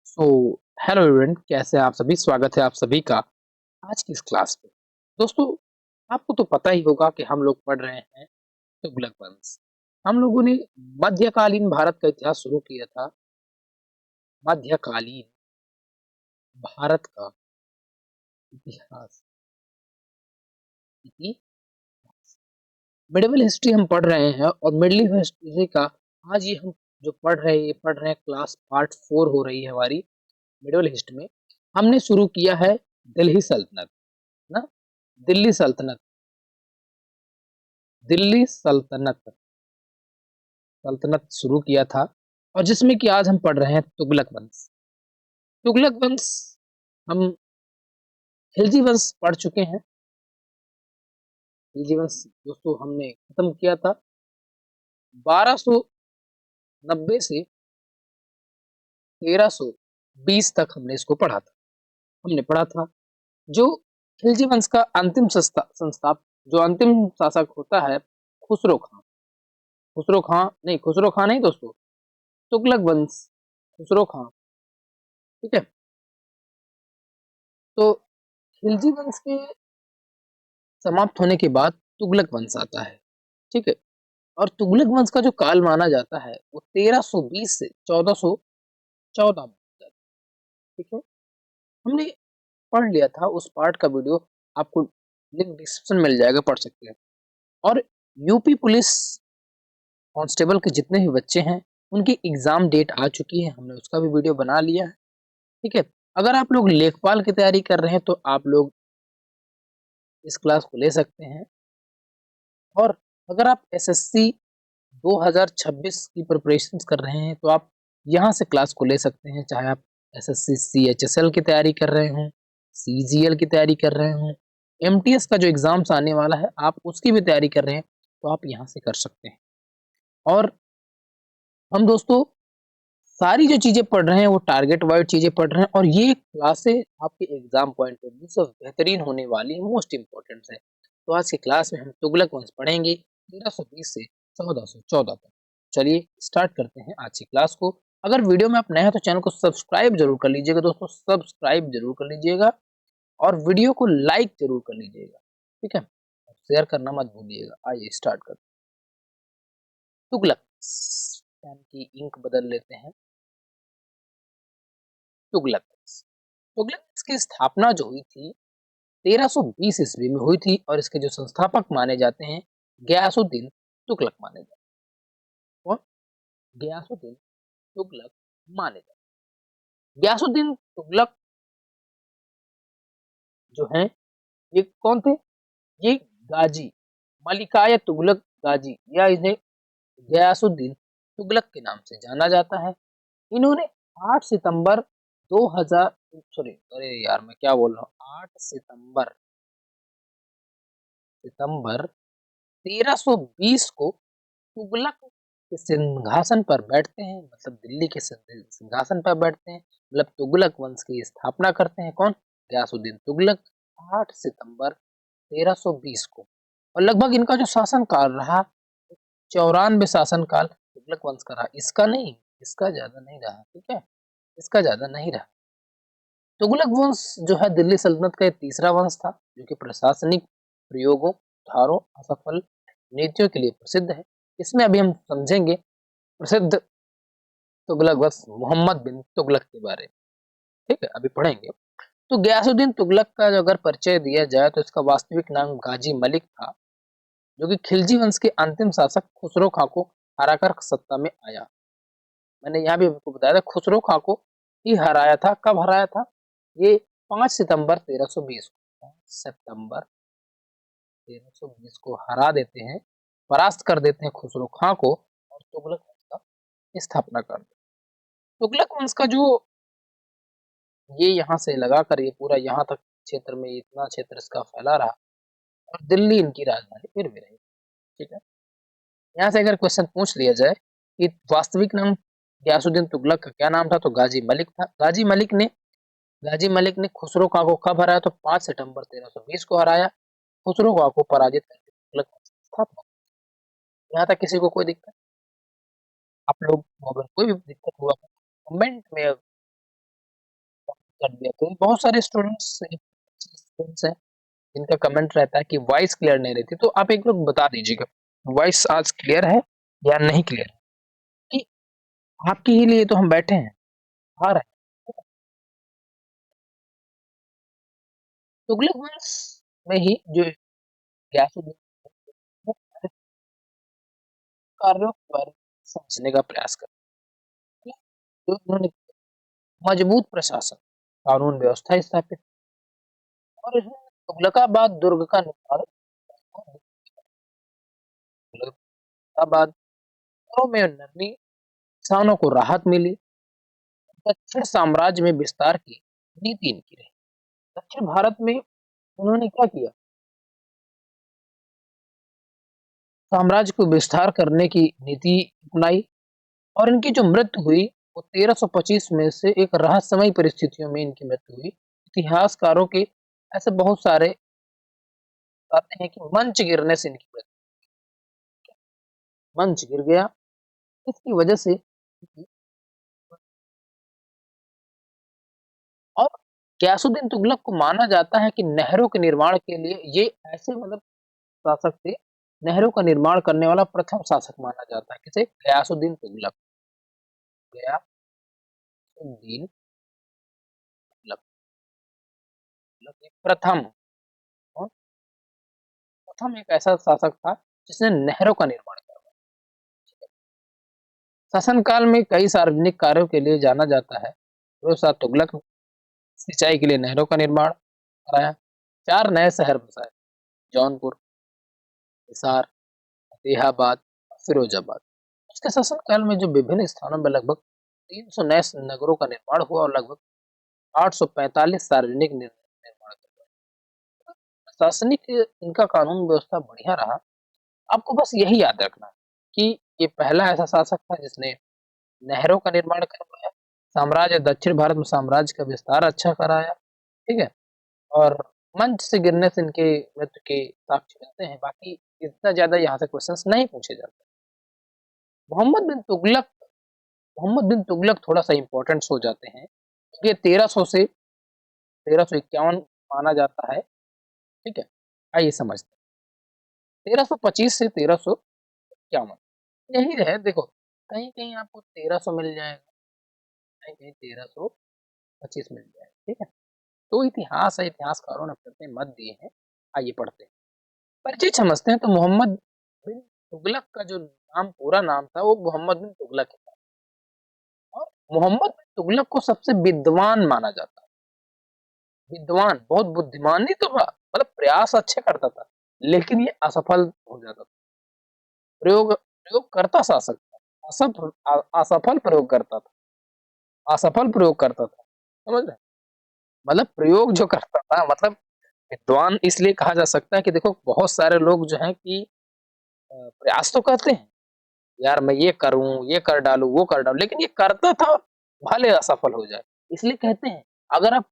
So hello everyone, कैसे हैं आप सभी। स्वागत है आप सभी का आज की इस क्लास पे। दोस्तों, आपको तो पता ही होगा कि हम लोग पढ़ रहे हैं तुगलक वंश। हम लोगों ने मध्यकालीन भारत का इतिहास शुरू किया था। मध्यकालीन भारत का इतिहास, मिडिवल हिस्ट्री हम पढ़ रहे हैं और मिडिल हिस्ट्री का आज ये हम जो पढ़ रहे हैं क्लास पार्ट 4 हो रही है हमारी मिडिवल हिस्ट्री में। हमने शुरू किया है दिल्ली सल्तनत ना, दिल्ली सल्तनत, दिल्ली सल्तनत सल्तनत शुरू किया था, और जिसमें कि आज हम पढ़ रहे हैं तुगलक वंश। तुगलक वंश हम खिलजी वंश पढ़ चुके हैं। खिलजी वंश दोस्तों हमने खत्म किया था 1290 से 1320 तक। हमने इसको पढ़ा था, हमने पढ़ा था जो खिलजी वंश का अंतिम संस्थापक, जो अंतिम शासक होता है, खुसरो खां। खुसरो खां नहीं दोस्तों, तुगलक वंश, खुसरो खां। ठीक है, तो खिलजी वंश के समाप्त होने के बाद तुगलक वंश आता है। ठीक है, और तुगलक वंश का जो काल माना जाता है वो 1320 से 1414 में होता है। ठीक है, हमने पढ़ लिया था उस पार्ट का वीडियो, आपको लिंक डिस्क्रिप्शन मिल जाएगा, पढ़ सकते हैं। और यूपी पुलिस कांस्टेबल के जितने भी बच्चे हैं उनकी एग्जाम डेट आ चुकी है, हमने उसका भी वीडियो बना लिया है। ठीक है, अगर आप लोग लेखपाल की तैयारी कर रहे हैं तो आप लोग इस क्लास को ले सकते हैं। और अगर आप एसएससी 2026 की प्रिपरेशन कर रहे हैं तो आप यहाँ से क्लास को ले सकते हैं, चाहे आप एसएससी सीएचएसएल की तैयारी कर रहे हों, सीजीएल की तैयारी कर रहे हों, एमटीएस का जो एग्जाम्स आने वाला है आप उसकी भी तैयारी कर रहे हैं तो आप यहाँ से कर सकते हैं। और हम दोस्तों सारी जो चीजें पढ़ रहे हैं वो टारगेट वाइज चीजें पढ़ रहे हैं, और ये क्लासेस आपके एग्जाम पॉइंट ऑफ व्यू से बेहतरीन होने वाली है, मोस्ट इंपॉर्टेंट है। तो आज की क्लास में हम तुगलक वंश पढ़ेंगे 1320 से 1414 तक। चलिए स्टार्ट करते हैं आज की क्लास को। अगर वीडियो में आप नए हैं तो चैनल को सब्सक्राइब जरूर कर लीजिएगा दोस्तों, सब्सक्राइब जरूर कर लीजिएगा, और वीडियो को लाइक जरूर कर लीजिएगा। ठीक है, शेयर करना मत भूलिएगा। आइए स्टार्ट करते हैं। तुगलक पेन की इंक बदल लेते हैं। तुगलक तुगलक की स्थापना जो हुई थी 1320 ईस्वी में हुई थी, और इसके जो संस्थापक माने जाते हैं गयासुद्दीन तुगलक माने जाते हैं। और गयासुद्दीन तुगलक माने जाते हैं। गयासुद्दीन तुगलक जो हैं ये कौन थे? ये गाजी मलिकाया तुगलक गाजी, या इन्हें गयासुद्दीन तुगलक के नाम से जाना जाता है। इन्होंने 8 सितंबर 2000 सॉरी, अरे यार मैं क्या बोल रहा हूँ, 8 सितंबर सितंबर 1320 को तुगलक के सिंहासन पर बैठते हैं, मतलब दिल्ली के सिंहासन पर बैठते हैं, मतलब तुगलक वंश की स्थापना करते हैं। कौन? गयासुद्दीन तुगलक, 8 सितंबर 1320 को। और लगभग इनका जो शासन काल रहा 94 शासन काल तुगलक वंश का रहा, इसका नहीं, इसका ज्यादा नहीं रहा। ठीक है, इसका ज्यादा नहीं रहा। तुगलक वंश जो है दिल्ली सल्तनत का तीसरा वंश था, जो कि प्रशासनिक प्रयोगों, धारों, असफल नीतियों के लिए प्रसिद्ध है। इसमें अभी हम समझेंगे प्रसिद्ध तुगलक वंश मोहम्मद बिन तुगलक के बारे में। ठीक है, अभी पढ़ेंगे। तो गयासुद्दीन तुगलक का जो अगर परिचय दिया जाए तो इसका वास्तविक नाम गाजी मलिक था, जो कि खिलजी वंश के अंतिम शासक खुसरो खां को हराकर सत्ता में आया। मैंने यहाँ भी आपको बताया था खुसरो खां को ही हराया था। कब हराया था? ये 5 सितंबर 1320 को, 5 सितंबर 1320 को हरा देते हैं, परास्त कर देते हैं खुसरो खां को, और तुगलक वंश का स्थापना कर देते हैं। तुगलक वंश का जो ये यहाँ से लगाकर ये पूरा यहाँ तक क्षेत्र में, इतना क्षेत्र इसका फैला रहा, और दिल्ली इनकी राजधानी फिर भी रही। ठीक है, यहाँ से अगर क्वेश्चन पूछ लिया जाए कि वास्तविक नाम गयासुद्दीन तुगलक का क्या नाम था, तो गाजी मलिक था। गाजी मलिक ने खुसरो खां को कब हराया? तो 5 सितंबर 1320 को हराया। खुसरो खां को पराजित करके तुगलक वंश की स्थापना। यहाँ तक किसी को कोई दिक्कत? आप लोग को अगर कोई भी दिक्कत हुआ कमेंट में कर दिया। तो बहुत सारे स्टूडेंट्स हैं जिनका कमेंट रहता है कि वॉइस क्लियर नहीं रहती, तो आप एक लोग बता दीजिएगा वॉइस आज क्लियर है या नहीं क्लियर है, कि आपके ही लिए तो हम बैठे हैं, आ रहे हैं। तुगलक वंश में ही जो गयासुद्दीन वो कार्यों के बारे में समझने का प्रयास कर, जो उन्होंने मजबूत प्रशासन, कानून व्यवस्था स्थापित और इन्होंने तुगलकाबाद दुर्ग का निर्माण, तुगलकाबाद में नरमी किसानों को राहत मिली, दक्षिण साम्राज्य में विस्तार की नीति इनकी रही। दक्षिण भारत में उन्होंने क्या किया, साम्राज्य को विस्तार करने की नीति अपनाई और इनकी जो मृत्यु हुई वो 1325 में से एक रहस्यमयी परिस्थितियों में इनकी मृत्यु हुई। इतिहासकारों के ऐसे बहुत सारे बताते हैं कि मंच गिरने से इनकी मृत्यु, मंच गिर गया, इसकी वजह से। और गयासुद्दीन तुगलक को माना जाता है कि नहरों के निर्माण के लिए ये ऐसे मतलब शासक थे, नहरों का निर्माण करने वाला प्रथम शासक माना जाता है। किसे? गयासुद्दीन तुगलक। गयासुद्दीन तुगलक प्रथम, और प्रथम एक ऐसा शासक था जिसने नहरों का निर्माण करवाया। शासन काल में कई सार्वजनिक कार्यों के लिए जाना जाता है। फिरोज शाह तुगलक सिंचाई के लिए नहरों का निर्माण कराया, 4 नए शहर बसाए, जौनपुर, हिसार, फतेहाबाद, फिरोजाबाद। उसके शासनकाल में जो विभिन्न स्थानों में लगभग 300 नए नगरों का निर्माण हुआ और लगभग 845 सार्वजनिक निर्माण करवाए। प्रशासनिक इनका कानून व्यवस्था बढ़िया रहा। आपको बस यही याद रखना है कि ये पहला ऐसा शासक था जिसने नहरों का निर्माण करवाया, साम्राज्य दक्षिण भारत में साम्राज्य का विस्तार अच्छा कराया, ठीक है, और मंच से गिरने से इनके मृत्यु के साक्ष्य मिलते हैं। बाकी इतना ज्यादा यहाँ से क्वेश्चंस नहीं पूछे जाते। मोहम्मद बिन तुगलक, मोहम्मद बिन तुगलक थोड़ा सा इंपॉर्टेंट हो जाते हैं क्योंकि ये 1300 से 1351 माना जाता है, ठीक है। आइए समझते हैं 1325 से 1351 यही है। देखो कहीं कहीं आपको 1300 मिल जाएगा, कहीं कहीं 1325 मिल जाएगा, ठीक है। तो इतिहास है, इतिहासकारों ने अपने मत दिए हैं। आइए पढ़ते हैं, परिचय समझते हैं। तो मोहम्मद बिन तुगलक का जो नाम, पूरा नाम था वो मोहम्मद बिन तुगलक था, और मोहम्मद बिन तुगलक को सबसे विद्वान माना जाता है। विद्वान, बहुत बुद्धिमान नहीं तो था, मतलब प्रयास अच्छे करता था, लेकिन ये असफल हो जाता था। प्रयोग करता शासक था, असफल प्रयोग करता था, असफल प्रयोग करता था, समझ रहे? मतलब प्रयोग जो करता था, मतलब विद्वान इसलिए कहा जा सकता है कि देखो बहुत सारे लोग जो हैं कि प्रयास तो करते हैं, यार मैं ये करूं, ये कर डालूं, वो कर डालूं, लेकिन ये करता था भले असफल हो जाए। इसलिए कहते हैं, अगर आप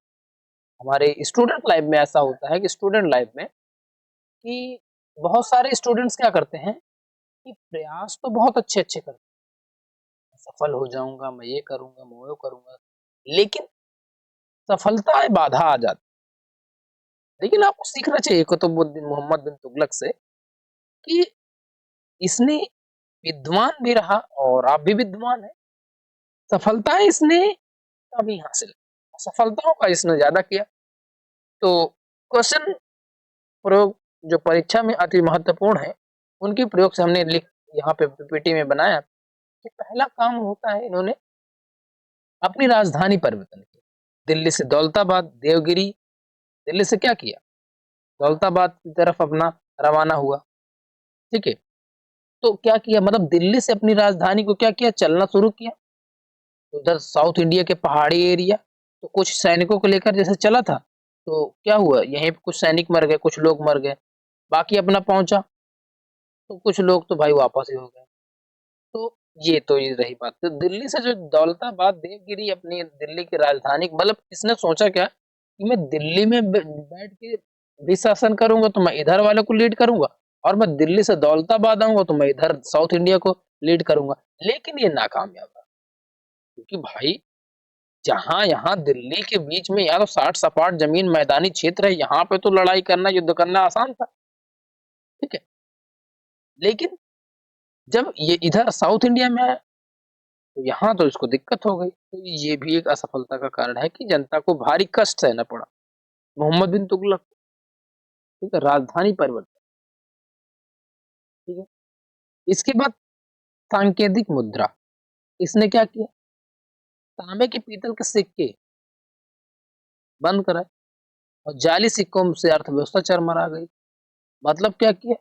हमारे स्टूडेंट लाइफ में ऐसा होता है कि स्टूडेंट लाइफ में कि बहुत सारे स्टूडेंट्स क्या करते हैं कि प्रयास तो बहुत अच्छे अच्छे करते हैं, सफल हो जाऊंगा, मैं ये करूंगा, मैं वो करूंगा, लेकिन सफलता बाधा आ जाती। लेकिन आपको सीखना चाहिए कुतुबुद्दीन मोहम्मद बिन तुगलक से कि इसने विद्वान भी रहा और आप भी विद्वान है, सफलताएं इसने कभी हासिल, सफलताओं का इसने ज्यादा किया। तो क्वेश्चन प्रयोग जो परीक्षा में अति महत्वपूर्ण है, उनके प्रयोग से हमने लिख यहाँ पे पीपीटी में बनाया कि पहला काम होता है, इन्होंने अपनी राजधानी परिवर्तन की, दिल्ली से दौलताबाद, देवगिरी, दिल्ली से क्या किया, दौलताबाद की तरफ अपना रवाना हुआ, ठीक है। तो क्या किया, मतलब दिल्ली से अपनी राजधानी को क्या किया, चलना शुरू किया। उधर साउथ इंडिया के पहाड़ी एरिया, तो कुछ सैनिकों को लेकर जैसे चला था, तो क्या हुआ, यहीं पे कुछ सैनिक मर गए, कुछ लोग मर गए, बाकी अपना पहुंचा, तो कुछ लोग तो भाई वापस ही हो गए। तो ये रही बात। तो दिल्ली से जो दौलताबाद, देवगिरी अपनी दिल्ली की राजधानी, मतलब इसने सोचा क्या कि मैं दिल्ली में बैठ के भी शासन करूंगा तो मैं इधर वाले को लीड करूंगा, और मैं दिल्ली से दौलताबाद आऊंगा तो मैं इधर साउथ इंडिया को लीड करूंगा। लेकिन ये नाकामयाब रहा, क्योंकि भाई जहाँ यहाँ दिल्ली के बीच में यहाँ तो 60 सपाट जमीन मैदानी क्षेत्र है, यहाँ पे तो लड़ाई करना, युद्ध करना आसान था, ठीक है? लेकिन जब ये इधर साउथ इंडिया में आया, तो यहाँ तो इसको दिक्कत हो गई। तो ये भी एक असफलता का कारण है कि जनता को भारी कष्ट सहना पड़ा। मोहम्मद बिन तुगलक, ठीक है, राजधानी परिवर्तन, ठीक है। इसके बाद सांकेतिक मुद्रा, इसने क्या किया? तांबे के पीतल के सिक्के बंद कराए और जाली सिक्कों से अर्थव्यवस्था चरमरा गई। मतलब क्या किया?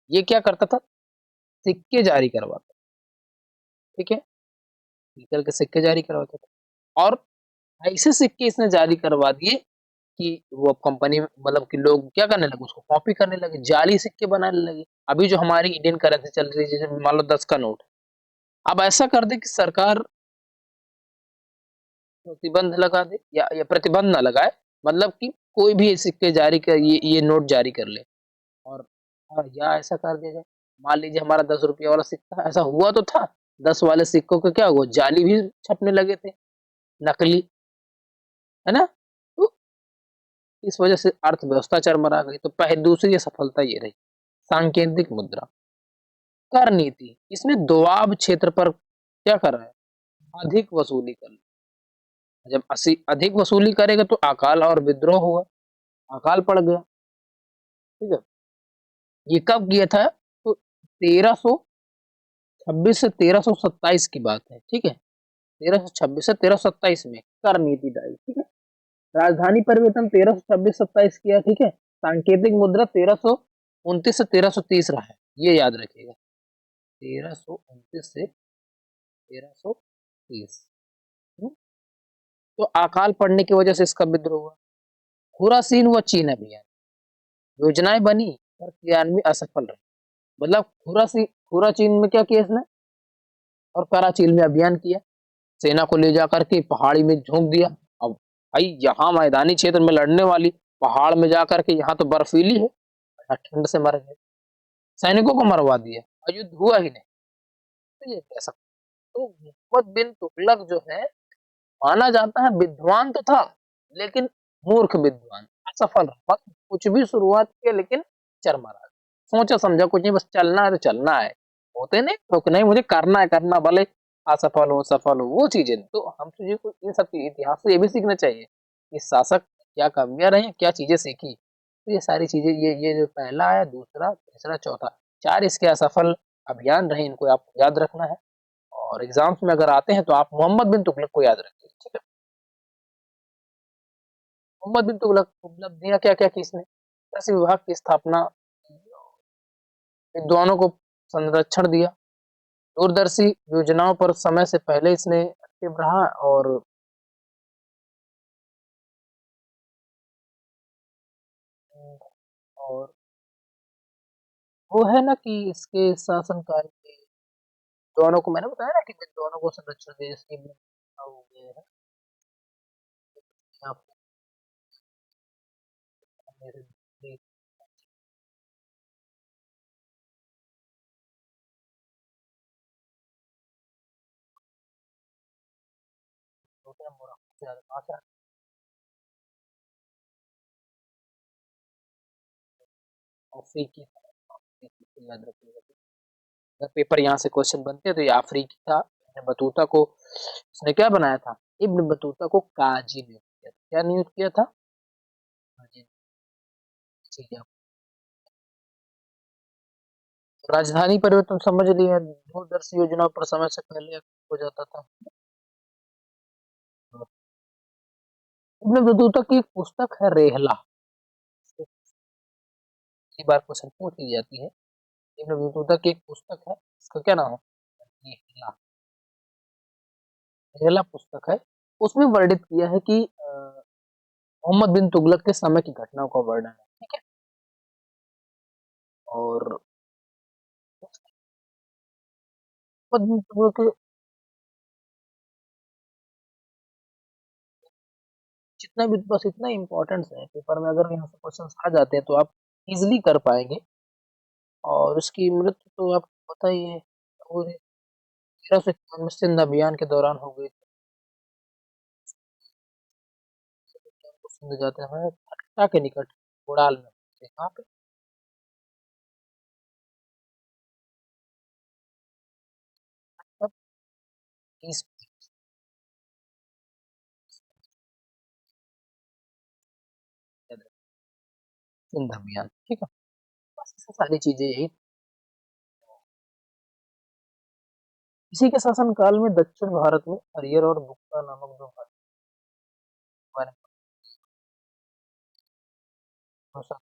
ये क्या करता था? सिक्के जारी करवाता, ठीक है, पीतल के सिक्के जारी करवाता था और ऐसे सिक्के इसने जारी करवा दिए कि वो अब कंपनी मतलब कि लोग क्या करने लगे, उसको कॉपी करने लगे, जाली सिक्के बनाने लगे। अभी जो हमारी इंडियन करेंसी चल रही है, जैसे मान लो 10 का नोट, अब ऐसा कर दे कि सरकार प्रतिबंध लगा दे या प्रतिबंध ना लगाए, मतलब कि कोई भी सिक्के जारी कर, ये नोट जारी कर ले और या ऐसा कर दिया जाए, मान लीजिए हमारा 10 रुपया वाला सिक्का, ऐसा हुआ तो था, 10 वाले सिक्कों का क्या हुआ, जाली भी छपने लगे थे, नकली, है ना? तो इस वजह से अर्थव्यवस्था चरमरा गई। तो पहले दूसरी सफलता ये रही, सांकेतिक मुद्रा। कर नीति, इसने दोआब क्षेत्र पर क्या करा है? अधिक वसूली कर, जब अधिक वसूली करेगा तो अकाल और विद्रोह हुआ, अकाल पड़ गया, ठीक है। ये कब किया था? तो 1326 से 1327 की बात है, ठीक है। 1326 से 1327 में कर नीति डाली, ठीक है। राजधानी परिवर्तन 1326-27 किया, ठीक है। सांकेतिक मुद्रा 1329 से 1330 रहा है, ये याद रखिएगा, 1329 से 1330। तो अकाल पड़ने की वजह से इसका विद्रोह हुआ। खुरासीन व चीन अभियान, योजनाएं बनी पर क्रियान्वयन असफल रही। मतलब खुरा चीन में क्या किया इसने, और कराचीन में अभियान किया, सेना को ले जाकर के पहाड़ी में झोंक दिया। अब भाई यहाँ मैदानी क्षेत्र में लड़ने वाली, पहाड़ में जाकर के, यहाँ तो बर्फीली है, ठंड से मर गए, सैनिकों को मरवा दिया और युद्ध हुआ ही नहीं। तो ये कह सकते, तो मोहम्मद बिन तुगलक जो है, माना जाता है विद्वान तो था, लेकिन मूर्ख विद्वान, असफल रहा। बस कुछ भी शुरुआत किया लेकिन चरमरा, सोचा समझा कुछ नहीं, बस चलना है तो चलना है, होते नहीं लोग, नहीं मुझे करना है, करना भले असफल हो सफल हो, वो चीजें नहीं। तो हम तुझे को इन सब इतिहास से ये भी सीखना चाहिए कि शासक क्या कमियां रही, क्या चीजें सीखी। तो ये सारी चीजें, ये जो पहला आया, दूसरा, तीसरा, चौथा, 4 इसके असफल अभियान रहे, इनको आपको याद रखना है। और एग्जाम्स में अगर आते हैं तो आप मोहम्मद बिन तुगलक को याद रखिए, ठीक है। मोहम्मद बिन तुगलक उपलब्धियां क्या क्या की इसने? कृषि विभाग की स्थापना, विद्वानों को संरक्षण दिया, दूरदर्शी योजनाओं पर समय से पहले इसने एक्टिव रहा, और वो है ना कि इसके शासनकाल के विद्वानों को, मैंने बताया ना कि विद्वानों को संरक्षण दिया, स्कीम में हो गया है। आपको मेरे लिए छोटे मोरा ज्यादा आसान, अफ्रीकी था, अफ्रीकी याद रखिएगा। अगर पेपर यहाँ से क्वेश्चन बनते हैं तो ये अफ्रीकी था। इब्न बतूता को इसने क्या बनाया था? इब्न बतूता को काजी नियुक्त किया था। क्या नियुक्त किया था? काजी। ठीक है, राजधानी परिवर्तन समझ लिया, दूरदर्शी योजना पर समय से पहले हो जाता था। इब्न बतूता की एक पुस्तक है रेहला, कई बार क्वेश्चन पूछ ली जाती है। इब्न बतूता की एक पुस्तक है, इसका क्या नाम है? रेहला, रेहला पुस्तक है। उसमें वर्णित किया है कि मोहम्मद बिन तुगलक के समय की घटनाओं का वर्णन है, ठीक है। और मोहम्मद बिन तुगलक जितना भी, बस इतना इम्पोर्टेंट है पेपर में, अगर यहाँ से क्वेश्चन आ जाते हैं तो आप इजिली कर पाएंगे। और उसकी मृत्यु तो आपको पता ही है, वो 1391 में सिंध अभियान के दौरान हो गई थी। सिंध जाते हैं ठट्टा के निकट घोड़ाल में, कहाँ पे? मतलब 30 सिंध अभियान, ठीक है। बस ये सारी चीजें यही। इसी के शासन काल में दक्षिण भारत में हरियर और बुक्का नामक दो भाषा हमारे भाषा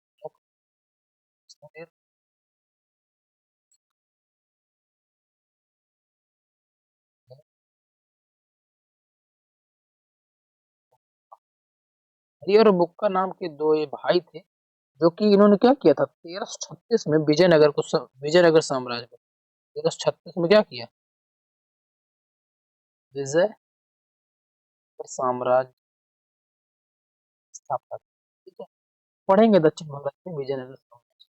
हरियर और बुक्का नाम के दो ये भाई थे, जो कि इन्होंने क्या किया था 1336 में विजयनगर को विजयनगर साम्राज्य को 1336 में क्या किया, विजय साम्राज्य स्थापना, ठीक है। पढ़ेंगे दक्षिण भारत में विजयनगर साम्राज्य।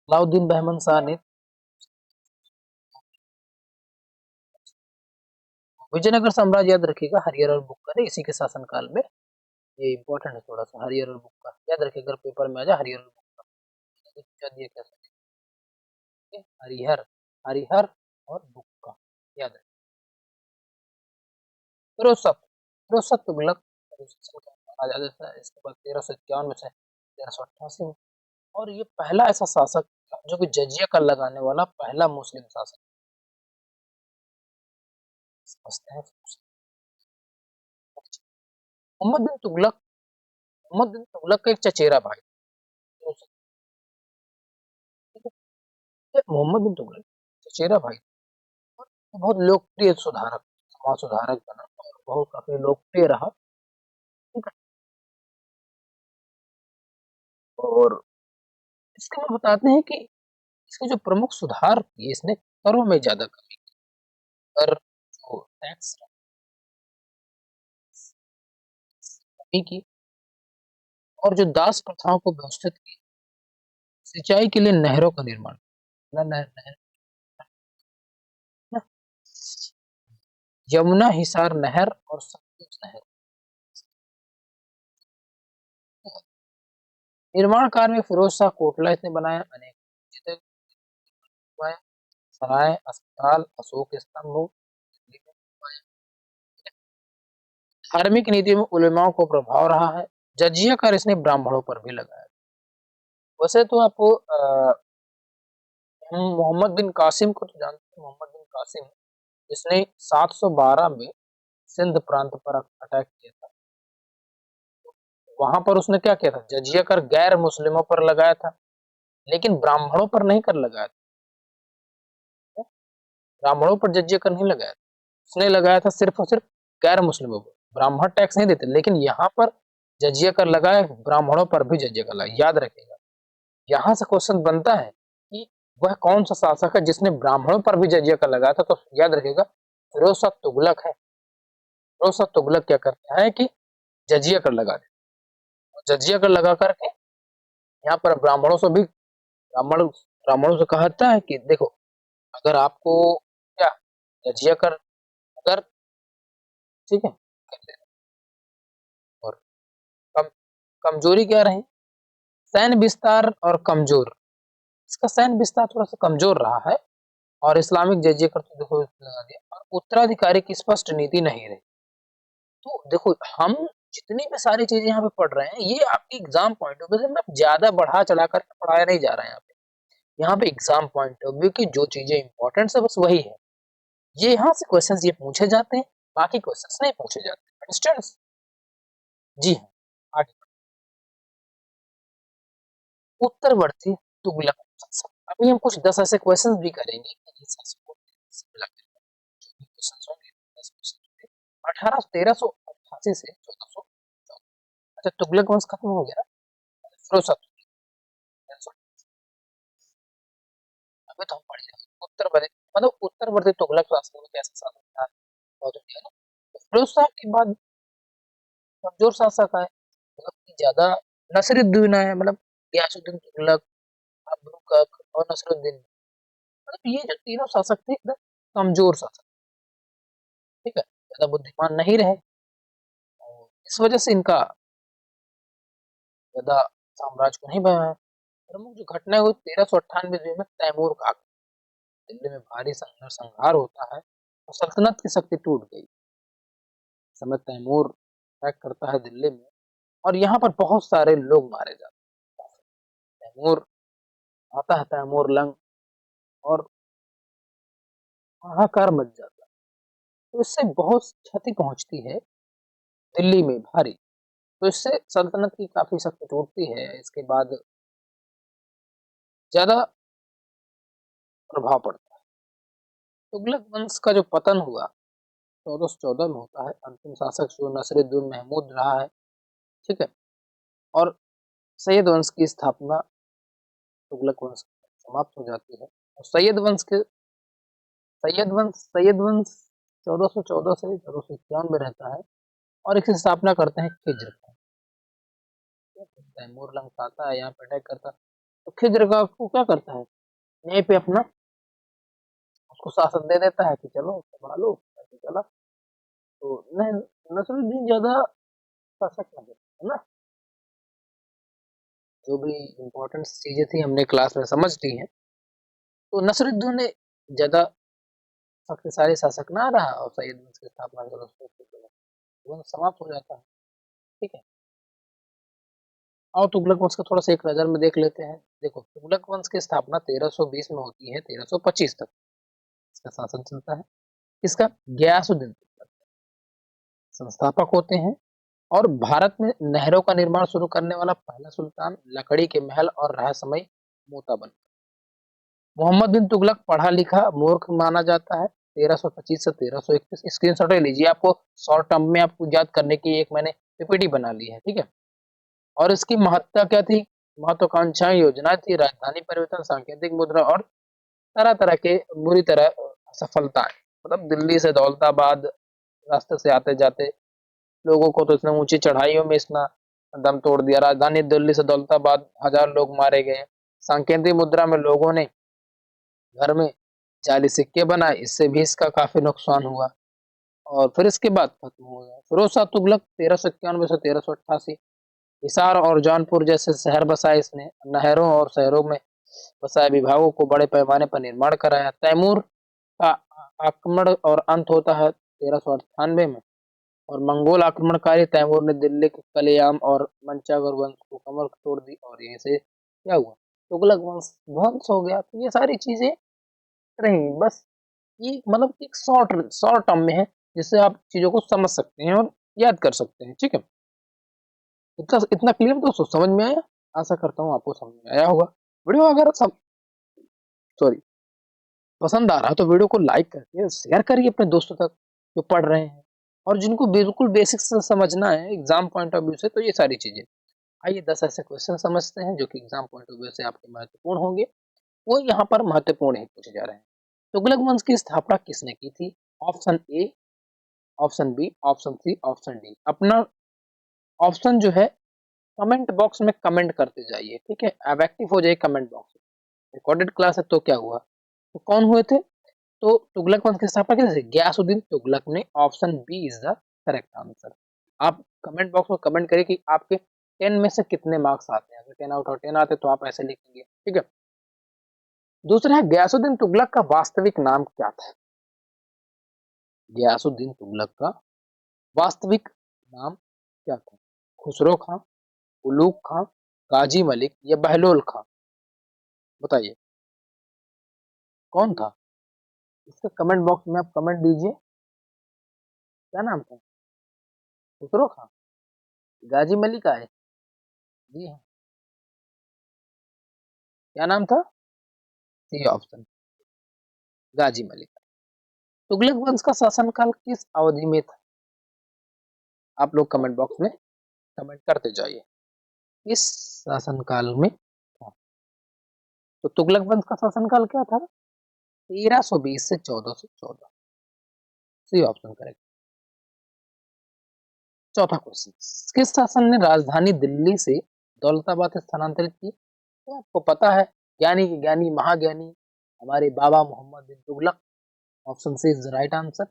अलाउद्दीन बहमन शाह ने विजयनगर साम्राज्य याद रखिएगा, हरियर और बुक्का ने इसी के शासनकाल में, ये इंपॉर्टेंट है थोड़ा सा, हरियर और बुक्का याद रखिए, अगर पेपर में आ जाए हरियर और बुक्का तो दिया क्या सकते, हरिहर, हरिहर और बुक्का याद रखिए। फिरोजशाह, फिरोजशाह तुगलक आजाद था, इसके बाद 1351 में से 1388 में, और ये पहला ऐसा शासक था जो कि जजिया कर लगाने वाला पहला मुस्लिम शासक, समझते हैं। मोहम्मद बिन तुगलक, मोहम्मद बिन तुगलक का एक चचेरा भाई, मोहम्मद बिन तुगलक चचेरा भाई, बहुत लोकप्रिय सुधारक, समाज सुधारक बना और बहुत काफी लोकप्रिय रहा, ठीक है। और इसके में बताते हैं कि इसके जो प्रमुख सुधार किए, इसने करों में ज्यादा कमी, कर जो टैक्स कमी की, और जो दास प्रथाओं को व्यवस्थित की, सिंचाई के लिए नहरों का निर्माण, नहर, नहर, यमुना हिसार नहर और सतलुज नहर निर्माण कार्य में फिरोज शाह कोटला इसने बनाया, अनेक मस्जिदें बनवाया, सराय, अस्पताल, अशोक स्तंभ, धार्मिक नीति में उलेमाओं को प्रभाव रहा है, जजिया कर इसने ब्राह्मणों पर भी लगाया। वैसे तो आपको हम मोहम्मद बिन कासिम को तो जानते हैं, मोहम्मद बिन कासिम जिसने 712 में सिंध प्रांत पर अटैक किया था, वहां पर उसने क्या किया था, जजिया कर गैर मुस्लिमों पर लगाया था, लेकिन ब्राह्मणों पर नहीं कर लगाया था, ब्राह्मणों पर जजिया कर नहीं लगाया था, उसने लगाया था सिर्फ और सिर्फ गैर मुस्लिमों पर, ब्राह्मण टैक्स नहीं देते, लेकिन यहाँ पर जजिया कर लगाया, ब्राह्मणों पर भी जजिया कर लगाया, याद रखेगा। यहाँ से क्वेश्चन बनता है कि वह कौन सा शासक है जिसने ब्राह्मणों पर भी जजिया कर लगाया था, तो याद रखेगा फिरोज शाह तुगलक है। फिरोज शाह तुगलक क्या करता है कि जजिया कर लगा दे, जजिया कर लगा करके यहाँ पर ब्राह्मणों से भी, ब्राह्मणों से कहता है कि देखो, अगर आपको क्या जजिया कर, अगर, ठीक है, और कम, कमजोरी क्या रही, सैन्य विस्तार और कमजोर, इसका सैन्य विस्तार थोड़ा सा कमजोर रहा है, और इस्लामिक जजिया कर तो देखो लगा दिया, और उत्तराधिकारी की स्पष्ट नीति नहीं रही। तो देखो हम जितनी भी सारी चीजें यहाँ पे पढ़ रहे हैं, ये आपकी एग्जाम पॉइंट ऑफ व्यू से, मैं ज्यादा बढ़ा चढ़ा कर पढ़ाया नहीं जा रहा है यहाँ पे, यहाँ पे एग्जाम पॉइंट ऑफ व्यू की जो चीजें इंपॉर्टेंट है बस वही है, ये यहाँ से क्वेश्चंस ये पूछे जाते हैं, बाकी क्वेश्चंस नहीं पूछे जाते, अंडरस्टैंड। जी हाँ, आगे उत्तरवर्ती तुगलक शासक, अभी हम कुछ 10 ऐसे क्वेश्चंस भी करेंगे, 1388 से 1400, अच्छा तुगलक वंश खत्म हो गया, फिरोज शाह अभी तो हम पढ़ेंगे उत्तरवर्ती, मतलब उत्तरवर्ती तुगलक शासक में कैसा शासक था, बहुत है ना। तो फिरोज शाह के बाद कमजोर शासक है, मतलब कि ज्यादा, नसरुद्दीन है, मतलब गयासुद्दीन तुगलक, अब्रुकक और नसरुद्दीन, मतलब ये जो तीनों शासक थे एकदम कमजोर शासक, ठीक है। ज़्यादा बुद्धिमान नहीं रहे और इस वजह से इनका ज़्यादा साम्राज्य को नहीं बनाया। प्रमुख जो घटना हुई 1398 ईस्वी में तैमूर का आक्रमण। दिल्ली में भारी नरसंहार होता है और सल्तनत की शक्ति टूट गई। इस समय तैमूर अटैक करता है दिल्ली में और यहाँ पर बहुत सारे लोग मारे जाते हैं। तैमूर आता है, तैमूर लंग, और हाहाकार मच जाता है। तो इससे बहुत क्षति पहुंचती है दिल्ली में भारी। तो इससे सल्तनत की काफी शक्ति टूटती है। इसके बाद ज्यादा प्रभाव पड़ता है। तुगलक वंश का जो पतन हुआ 1414 में होता है। अंतिम शासक जो नसरुद्दीन महमूद रहा है, ठीक है, और सैयद वंश की स्थापना, तुगलक वंश समाप्त हो जाती है। और सैयद वंश 1414 से 1451 में रहता है और इसकी स्थापना करते हैं खिज्र खान। तैमूर लंग आता है, यहाँ पे अटैक करता है, तो खिज्र का को क्या करता है, यहीं पे अपना उसको शासन दे देता है कि चलो संभालो, ऐसे चला। तो नसरुद्दीन ज्यादा शासक नहीं है ना। जो भी इम्पोर्टेंट चीजें थी हमने क्लास में समझ ली है। तो नसरुद्दीन ने ज्यादा शक्तिशाली शासक ना रहा और सैयद वंश की स्थापना वंश समाप्त हो जाता है। ठीक है, और तुगलक वंश का थोड़ा सा एक नजर में देख लेते हैं। देखो, तुगलक वंश की स्थापना 1320 में होती है, 1325 तक इसका शासन चलता है। इसका गयासुद्दीन तुगलक संस्थापक होते हैं और भारत में नहरों का निर्माण शुरू करने वाला पहला सुल्तान, लकड़ी के महल और रहस्यमय मोता बन। मोहम्मद बिन तुगलक पढ़ा लिखा मूर्ख माना जाता है। 1325 से 1331 स्क्रीन शॉट ले लीजिए, आपको शॉर्ट टर्म में आपको याद करने की एक मैंने पीपीटी बना ली है। ठीक है, और इसकी महत्ता क्या थी, महत्वाकांक्षाएं योजना थी, राजधानी परिवर्तन, सांकेतिक मुद्रा और तरह तरह के बुरी तरह सफलताएं। मतलब दिल्ली से दौलताबाद रास्ते से आते जाते लोगों को तो इसने ऊंची चढ़ाइयों में इसने दम तोड़ दिया। राजधानी दिल्ली से दौलताबाद 1000 लोग मारे गए। सांकेतिक मुद्रा में लोगों ने घर में जाली सिक्के बनाए, इससे भी इसका काफी नुकसान हुआ। और फिर इसके बाद खत्म हो गया। फिरोज शाह तुगलक 1391 से 1388 हिसार और जौनपुर जैसे शहर बसाए इसने। नहरों और शहरों में बसाए विभागों को बड़े पैमाने पर निर्माण कराया। तैमूर का आक्रमण और अंत होता है 1398 में। और मंगोल आक्रमणकारी तैमूर ने दिल्ली के कलेयाम और मंचागर वंश को कमर तोड़ दी और यहीं से क्या हुआ, तुगलक वंश ध्वंस हो गया। तो ये सारी चीजें रही बस। ये मतलब एक शॉर्ट शॉर्ट टर्म में है, जिससे आप चीजों को समझ सकते हैं और याद कर सकते हैं। ठीक है, इतना इतना क्लियर दोस्तों समझ में आया? आशा करता हूँ आपको समझ में आया होगा। वीडियो अगर सब सॉरी पसंद आ रहा है तो वीडियो को लाइक करके शेयर करिए अपने दोस्तों तक जो पढ़ रहे हैं और जिनको बिल्कुल बेसिक से समझना है एग्जाम पॉइंट ऑफ व्यू से। तो ये सारी चीजें, आइए 10 ऐसे क्वेश्चन समझते हैं जो कि एग्जाम पॉइंट ऑफ व्यू से आपके महत्वपूर्ण होंगे। वो यहाँ पर महत्वपूर्ण ही पूछे जा रहे हैं। तुगलक वंश की स्थापना किसने की थी? Option A, option B, option C, option D. अपना ऑप्शन जो है कमेंट बॉक्स में कमेंट करते जाइए। ठीक है, अब एक्टिव हो जाइए कमेंट बॉक्स में। रिकॉर्डेड क्लास है तो क्या हुआ, तो कौन हुए थे? तो तुगलक वंश की स्थापना किसने? गयासुद्दीन तुगलक ने। Option B is the correct answer. आप कमेंट बॉक्स में कमेंट करिए कि आपके 10 में से कितने मार्क्स आते हैं। अगर 10 आउट ऑफ 10 आते तो आप ऐसे लिखेंगे। ठीक है, दूसरा है गयासुद्दीन तुगलक का वास्तविक नाम क्या था? गयासुद्दीन तुगलक का वास्तविक नाम क्या था? खुसरो खां, उलूग खां, गाजी मलिक या बहलोल खां? बताइए कौन था? इसके कमेंट बॉक्स में आप कमेंट दीजिए। क्या नाम था? खुसरो खां, गाजी मलिक आए? जी हाँ, क्या नाम था? सी ऑप्शन, गाजी मलिक। तुगलक वंश का शासनकाल किस अवधि में था? आप लोग कमेंट बॉक्स में कमेंट करते जाइए किस शासनकाल में था। तो तुगलक वंश का शासनकाल क्या था? 1320 से 1414। C option correct. चौथा क्वेश्चन, किस शासन ने राजधानी दिल्ली से दौलताबाद स्थानांतरित की? तो आपको पता है, ज्ञानी के ज्ञानी महाज्ञानी हमारे बाबा Mohammad bin Tughlaq. Option C is the right answer.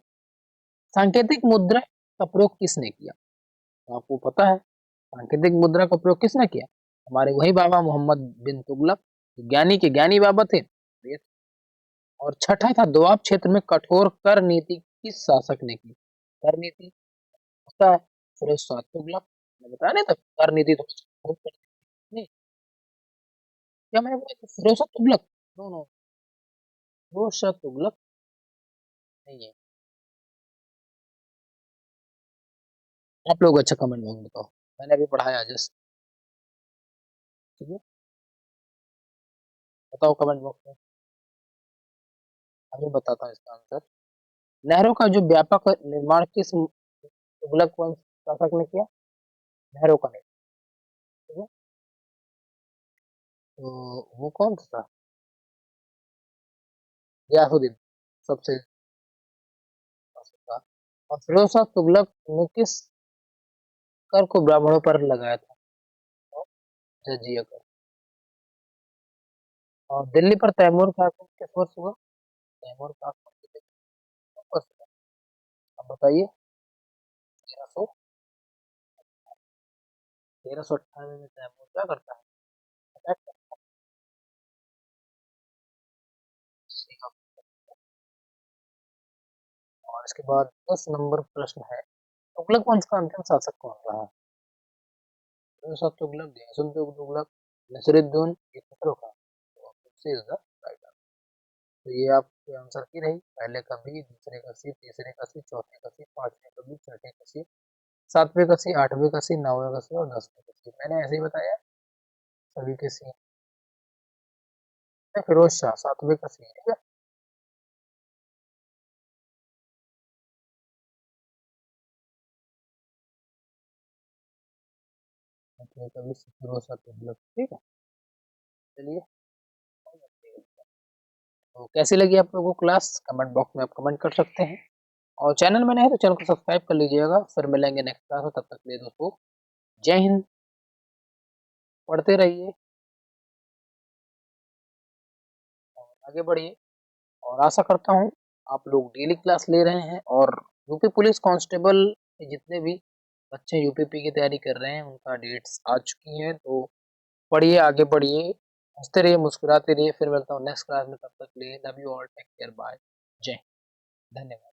सांकेतिक मुद्रा का प्रयोग किसने किया? तो आपको पता है सांकेतिक मुद्रा का प्रयोग किसने किया? हमारे वही बाबा मोहम्मद बिन तुगलक, ज्ञानी के ज्ञानी बाबा थे। और छठा था दोआब क्षेत्र में कठोर कर नीति किस शासक ने की? कर नीति पता है, फिरोज शाह तुगलक। मैंने बताया नहीं था कर नीति तो नहीं, क्या मैंने बोला कि फिरोज शाह तुगलक? नो नो, फिरोज शाह तुगलक नहीं है। आप लोग अच्छा कमेंट में बताओ, मैंने अभी पढ़ाया जस्ट। ठीक है, बताओ कमेंट बॉक्स में, अभी बताता हूँ इसका आंसर। नहरों का जो व्यापक निर्माण किस तुगलक वंश शासक ने किया? नहरों का नहीं। ठीक है, तो वो कौन था? गयासुद्दीन, सबसे था। और फिरोज शाह तुगलक ने किस कर को ब्राह्मणों पर लगाया था? तो जजिया कर। और दिल्ली पर तैमूर का आक्रमण किस वर्ष हुआ? तैमूर का आक्रमण किस वर्ष हुआ? अब बताइए। 1398 में तैमूर क्या करता है? अटैक करता है। और इसके बाद 10 नंबर प्रश्न है, तुगलक वंश का अंतिम शासक कौन रहा? फिरोज शाह तुगलक, गयासुद्दीन तुगलक, नसीरुद्दीन, ये तीसरों का। तो C is the right answer। तो ये आपके आंसर की रही, पहले का बी, दूसरे का सी, तीसरे का सी, चौथे का सी, पांचवे का बी, छठे का सी, सातवें का सी, आठवें का सी, नौवें का सी और 10वें का सी। मैंने ऐसे ही बताया सभी के सी। फिरोज शाह सातवें का सी। ठीक है, सातवें का भी फिरोज शाह तुगलक। ठीक है, चलिए। तो कैसी लगी आप लोगों को क्लास, कमेंट बॉक्स में आप कमेंट कर सकते हैं। और चैनल में नए हैं तो चैनल को सब्सक्राइब कर लीजिएगा। फिर मिलेंगे नेक्स्ट क्लास में, तब तक के लिए दोस्तों जय हिंद। पढ़ते रहिए और आगे बढ़िए। और आशा करता हूँ आप लोग डेली क्लास ले रहे हैं। और यूपी पुलिस कांस्टेबल के जितने भी बच्चे यूपीपी की तैयारी कर रहे हैं उनका डेट्स आ चुकी हैं, तो पढ़िए, आगे बढ़िए, हंसते रहिए, मुस्कुराते रहिए। फिर मिलता हूँ नेक्स्ट क्लास में, तब तक के लिए love you all, take care, bye, Jai Hind, धन्यवाद।